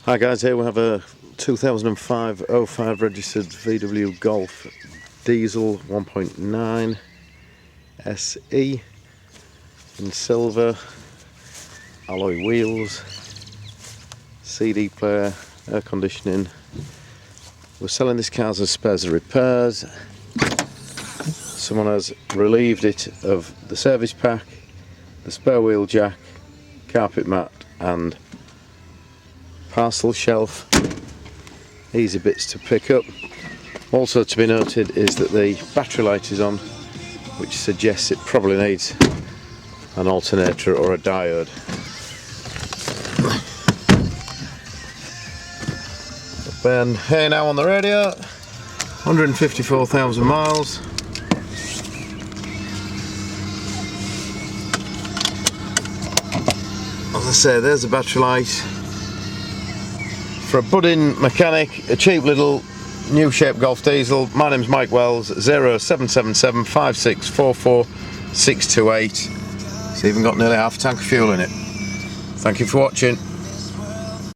Hi guys, here we have a 2005 05 registered VW Golf diesel 1.9 SE in silver, alloy wheels, CD player, air conditioning. We're selling this car as spares and repairs. Someone has relieved it of the service pack, the spare wheel jack, carpet mat and parcel shelf. Easy bits to pick up. Also to be noted is that the battery light is on, which suggests it probably needs an alternator or a diode. Ben, hey, now on the radio, 154,000 miles. As I say, there's the battery light. For a budding mechanic, a cheap little new shape Golf diesel. My name's Mike Wells, 0777 5644 628. It's even got nearly half a tank of fuel in it. Thank you for watching.